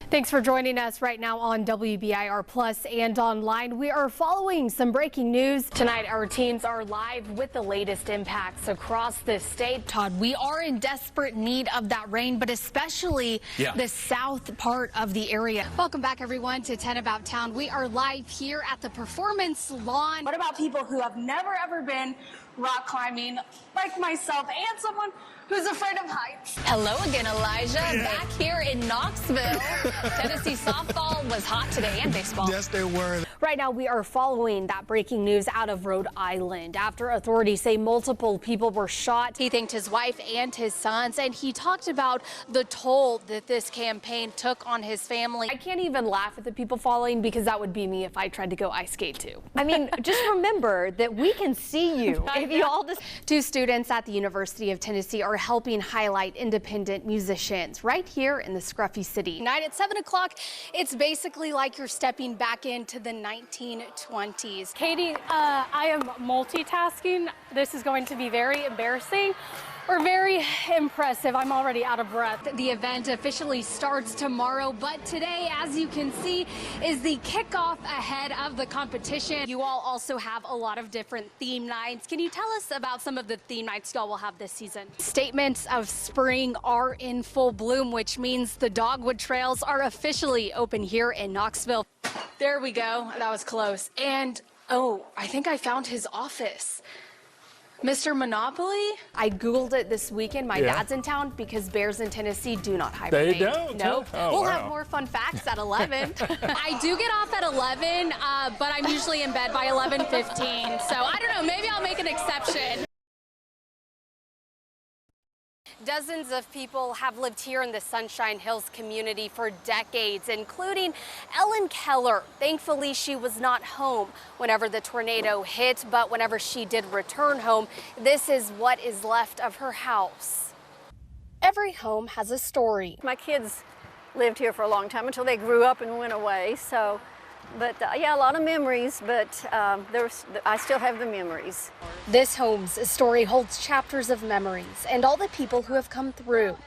Thanks for joining us right now on WBIR Plus and online. We are following some breaking news. Tonight, our teams are live with the latest impacts across the state. Todd, we are in desperate need of that rain, but especially the south part of the area. Welcome back, everyone, to 10 About Town. We are live here at the Performance Lawn. What about people who have never ever been rock climbing, like myself, and someone who's afraid of heights? Hello again, Elijah. Back here in Knoxville. Tennessee softball was hot today, and baseball. Yes, they were. Right now, we are following that breaking news out of Rhode Island after authorities say multiple people were shot. He thanked his wife and his sons, and he talked about the toll that this campaign took on his family. I can't even laugh at the people falling because that would be me if I tried to go ice skate too. I mean, just remember that we can see you. If you all just... Two students at the University of Tennessee are helping highlight independent musicians right here in the scruffy city. Tonight at 7 o'clock, it's basically like you're stepping back into the 1920s. Katie, I am multitasking. This is going to be very embarrassing or very impressive. I'm already out of breath. The event officially starts tomorrow, but today, as you can see, is the kickoff ahead of the competition. You all also have a lot of different theme nights. Can you tell us about some of the theme nights y'all will have this season? Statements of spring are in full bloom, which means the dogwood trails are officially open here in Knoxville. There we go. That was close. And, oh, I think I found his office. Mr. Monopoly? I Googled it this weekend. My dad's in town because bears in Tennessee do not hibernate. They don't? No. Oh, we'll wow. have more fun facts at 11. I do get off at 11, but I'm usually in bed by 11:15. So I don't know, maybe I'll make an exception. Dozens of people have lived here in the Sunshine Hills community for decades, including Ellen Keller. Thankfully, she was not home whenever the tornado hit, but whenever she did return home, this is what is left of her house. Every home has a story. My kids lived here for a long time until they grew up and went away. So, but yeah, a lot of memories, but I still have the memories. This home's story holds chapters of memories and all the people who have come through.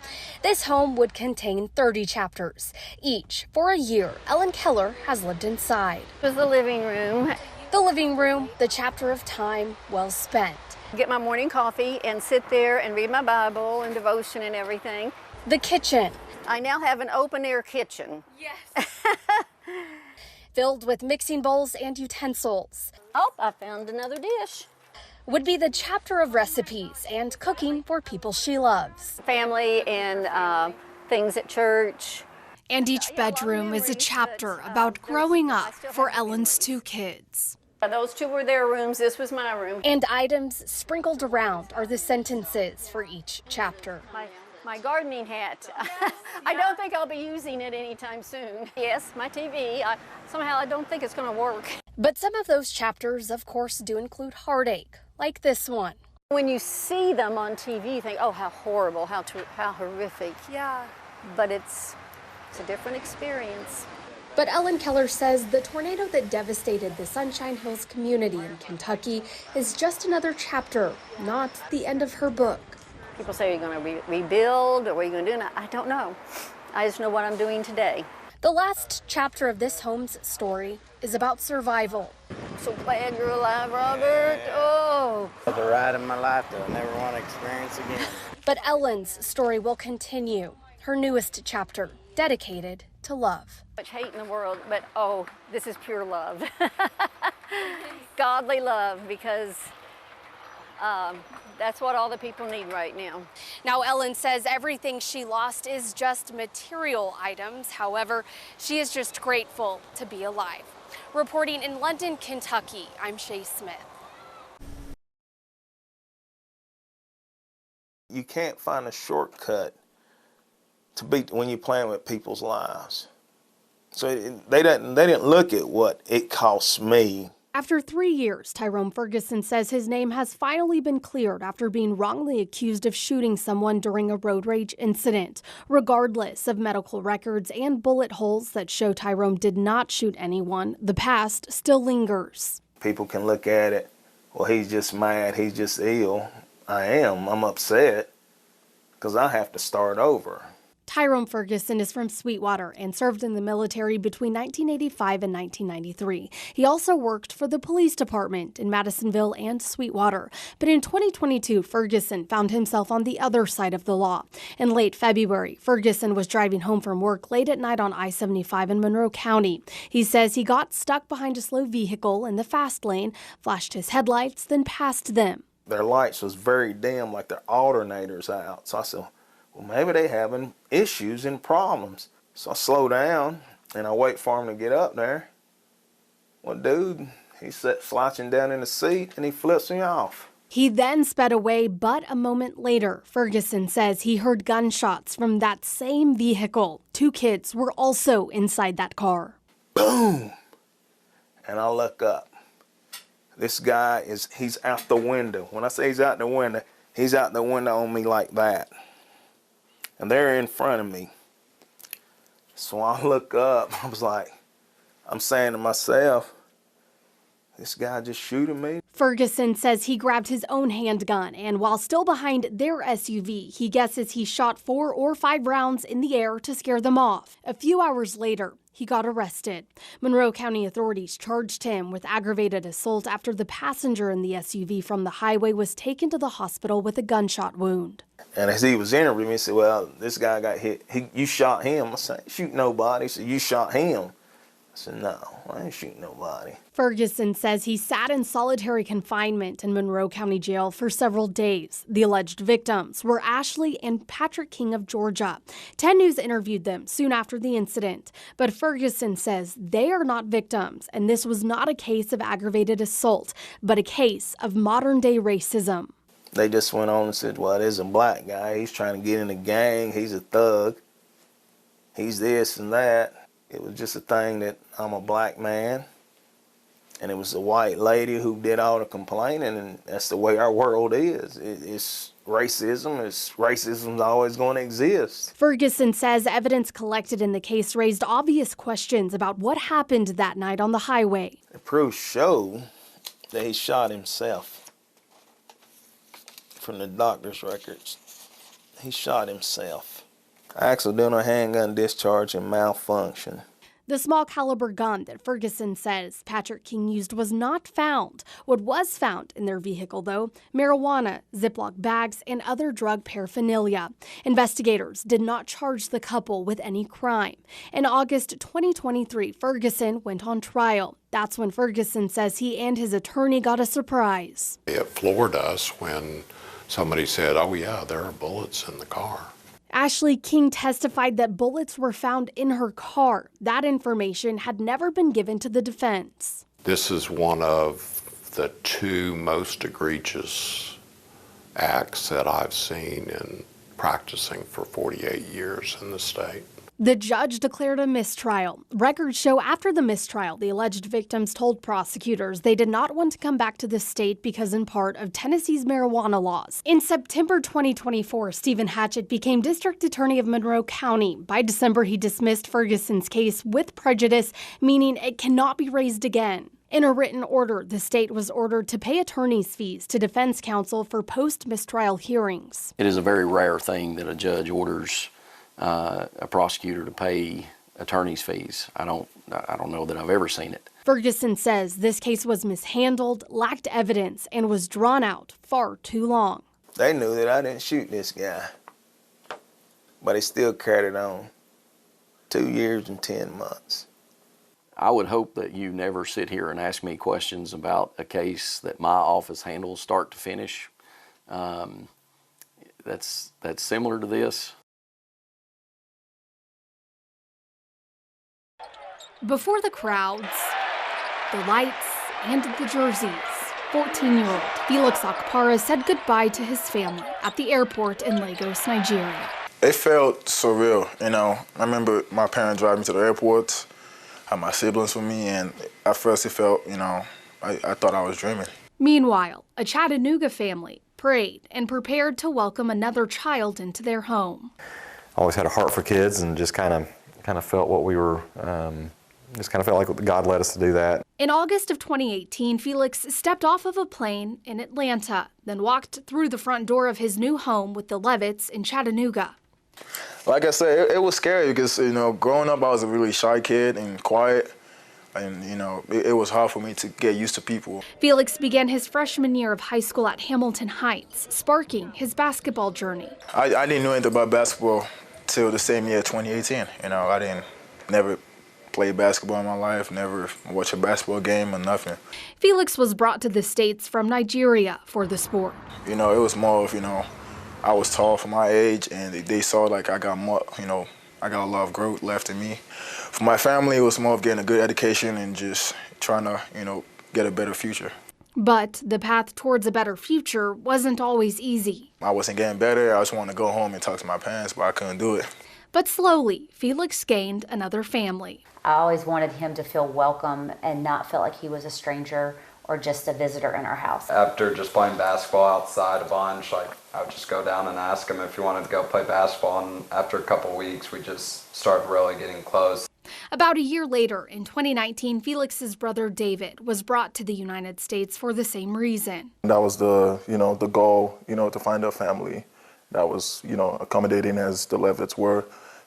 This home would contain 30 chapters. Each for a year, Ellen Keller has lived inside. It was the living room. The living room, the chapter of time well spent. Get my morning coffee and sit there and read my Bible and devotion and everything. The kitchen. I now have an open air kitchen. Yes. Filled with mixing bowls and utensils. Oh, I found another dish. Would be the chapter of recipes and cooking for people she loves. Family and things at church. And each bedroom is a chapter about growing up for Ellen's two kids. Those two were their rooms, this was my room. And items sprinkled around are the sentences for each chapter. My gardening hat. I don't think I'll be using it anytime soon. Yes, my TV. Somehow I don't think it's going to work. But some of those chapters, of course, do include heartache, like this one. When you see them on TV, you think, oh, how horrible, how horrific. Yeah. But it's a different experience. But Ellen Keller says the tornado that devastated the Sunshine Hills community in Kentucky is just another chapter, not the end of her book. People say, are you going to rebuild, or what are you going to do? I don't know. I just know what I'm doing today. The last chapter of this home's story is about survival. I'm so glad you're alive, Robert. Oh. The ride of my life that I never want to experience again. But Ellen's story will continue, her newest chapter, dedicated to love. Much hate in the world, but oh, this is pure love. Godly love, because that's what all the people need right now. Now, Ellen says everything she lost is just material items. However, she is just grateful to be alive. Reporting in London, Kentucky, I'm Shea Smith. You can't find a shortcut to beat when you're playing with people's lives. So they didn't look at what it cost me. After 3 years, Tyrone Ferguson says his name has finally been cleared after being wrongly accused of shooting someone during a road rage incident. Regardless of medical records and bullet holes that show Tyrone did not shoot anyone, the past still lingers. People can look at it, well, he's just mad, he's just ill. I'm upset because I have to start over. Tyrone Ferguson is from Sweetwater and served in the military between 1985 and 1993. He also worked for the police department in Madisonville and Sweetwater. But in 2022, Ferguson found himself on the other side of the law. In late February, Ferguson was driving home from work late at night on I-75 in Monroe County. He says he got stuck behind a slow vehicle in the fast lane, flashed his headlights, then passed them. Their lights was very dim, like their alternators out. So I said, well, maybe they having issues and problems. So I slow down and I wait for him to get up there. Well, dude, he sat slouching down in the seat and he flips me off. He then sped away, but a moment later, Ferguson says he heard gunshots from that same vehicle. 2 kids were also inside that car. Boom! And I look up. This guy he's out the window. When I say he's out the window on me like that. And they're in front of me. So I look up, I was like, I'm saying to myself, this guy just shooting me? Ferguson says he grabbed his own handgun, and while still behind their SUV, he guesses he shot 4 or 5 rounds in the air to scare them off. A few hours later, he got arrested. Monroe County authorities charged him with aggravated assault after the passenger in the SUV from the highway was taken to the hospital with a gunshot wound. And as he was interviewing me, he said, well, this guy got hit. You shot him. I said, shoot nobody. He said, you shot him. I said, no, I ain't shooting nobody. Ferguson says he sat in solitary confinement in Monroe County Jail for several days. The alleged victims were Ashley and Patrick King of Georgia. 10 News interviewed them soon after the incident, but Ferguson says they are not victims, and this was not a case of aggravated assault, but a case of modern-day racism. They just went on and said, well, there's a black guy. He's trying to get in the gang. He's a thug. He's this and that. It was just a thing that I'm a black man, and it was a white lady who did all the complaining, and that's the way our world is. It's racism. Racism's always going to exist. Ferguson says evidence collected in the case raised obvious questions about what happened that night on the highway. The proof showed that he shot himself. From the doctor's records, he shot himself. Accidental handgun discharge and malfunction. The small caliber gun that Ferguson says Patrick King used was not found. What was found in their vehicle, though, marijuana, Ziploc bags, and other drug paraphernalia. Investigators did not charge the couple with any crime. In August 2023, Ferguson went on trial. That's when Ferguson says he and his attorney got a surprise. It floored us when somebody said, oh yeah, there are bullets in the car. Ashley King testified that bullets were found in her car. That information had never been given to the defense. This is one of the 2 most egregious acts that I've seen in practicing for 48 years in the state. The judge declared a mistrial. Records show after the mistrial, the alleged victims told prosecutors they did not want to come back to the state because in part of Tennessee's marijuana laws. In September 2024, Stephen Hatchett became district attorney of Monroe County. By December, he dismissed Ferguson's case with prejudice, meaning it cannot be raised again. In a written order, the state was ordered to pay attorney's fees to defense counsel for post-mistrial hearings. It is a very rare thing that a judge orders a prosecutor to pay attorney's fees. I don't know that I've ever seen it. Ferguson says this case was mishandled, lacked evidence, and was drawn out far too long. They knew that I didn't shoot this guy, but they still carried it on. 2 years and 10 months. I would hope that you never sit here and ask me questions about a case that my office handles start to finish. That's similar to this. Before the crowds, the lights, and the jerseys, 14-year-old Felix Akpara said goodbye to his family at the airport in Lagos, Nigeria. It felt surreal, I remember my parents driving me to the airport, had my siblings with me, and at first it felt, I thought I was dreaming. Meanwhile, a Chattanooga family prayed and prepared to welcome another child into their home. I always had a heart for kids and just kind of felt what we were, just kind of felt like God led us to do that. In August of 2018, Felix stepped off of a plane in Atlanta, then walked through the front door of his new home with the Levitts in Chattanooga. Like I said, it was scary because, you know, growing up, I was a really shy kid and quiet. And, you know, it was hard for me to get used to people. Felix began his freshman year of high school at Hamilton Heights, sparking his basketball journey. I didn't know anything about basketball till the same year, 2018. You know, I never played basketball in my life, never watched a basketball game or nothing. Felix was brought to the States from Nigeria for the sport. You know, it was more of, you know, I was tall for my age, and they saw like I got more, you know, I got a lot of growth left in me. For my family, it was more of getting a good education and just trying to, you know, get a better future. But the path towards a better future wasn't always easy. I wasn't getting better. I just wanted to go home and talk to my parents, but I couldn't do it. But slowly, Felix gained another family. I always wanted him to feel welcome and not feel like he was a stranger or just a visitor in our house. After just playing basketball outside a bunch, like I would just go down and ask him if he wanted to go play basketball, and after a couple of weeks, we just started really getting close. About a year later, in 2019, Felix's brother David was brought to the United States for the same reason. That was the goal, to find a family that was, accommodating as the Levitts were.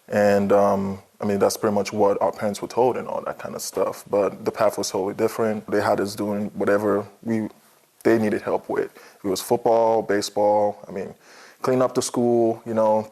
And I mean, that's pretty much what our parents were told and all that kind of stuff. But the path was totally different. They had us doing whatever they needed help with. It was football, baseball, I mean, clean up the school,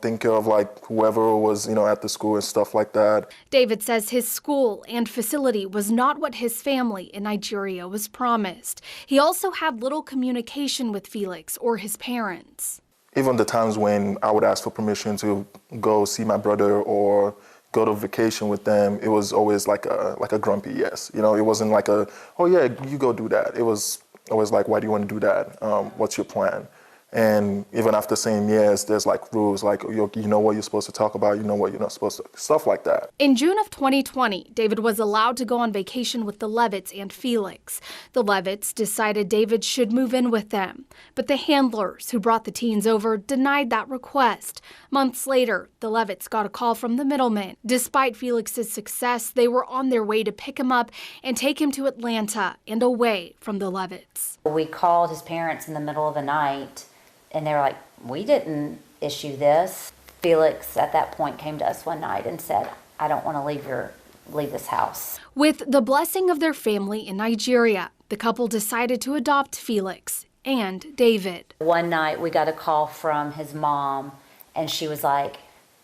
think care of like whoever was, at the school and stuff like that. David says his school and facility was not what his family in Nigeria was promised. He also had little communication with Felix or his parents. Even the times when I would ask for permission to go see my brother or go to vacation with them, it was always like a grumpy yes. It wasn't like oh yeah, you go do that. It was always like, why do you want to do that? What's your plan? And even after saying yes, there's like rules, like you know what you're supposed to talk about, you know what you're not supposed to, stuff like that. In June of 2020, David was allowed to go on vacation with the Levitts and Felix. The Levitts decided David should move in with them, but the handlers who brought the teens over denied that request. Months later, the Levitts got a call from the middlemen. Despite Felix's success, they were on their way to pick him up and take him to Atlanta and away from the Levitts. We called his parents in the middle of the night, and they were like, we didn't issue this. Felix, at that point, came to us one night and said, I don't want to leave this house. With the blessing of their family in Nigeria, the couple decided to adopt Felix and David. One night, we got a call from his mom, and she was like,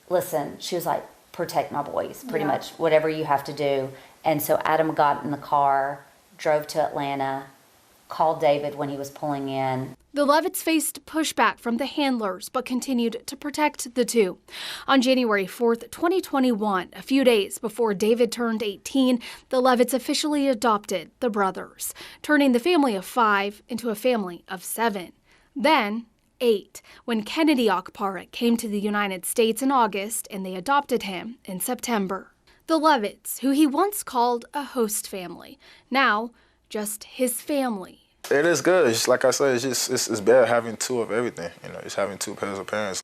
listen, protect my boys, pretty much, whatever you have to do. And so Adam got in the car, drove to Atlanta, called David when he was pulling in. The Levitts faced pushback from the handlers, but continued to protect the two. On January 4th, 2021, a few days before David turned 18, the Levitts officially adopted the brothers, turning the family of 5 into a family of 7. Then 8, when Kennedy Okpara came to the United States in August, and they adopted him in September. The Levitts, who he once called a host family, now just his family. It is good. It's like I said, it's better having two of everything. Just having two pairs of parents.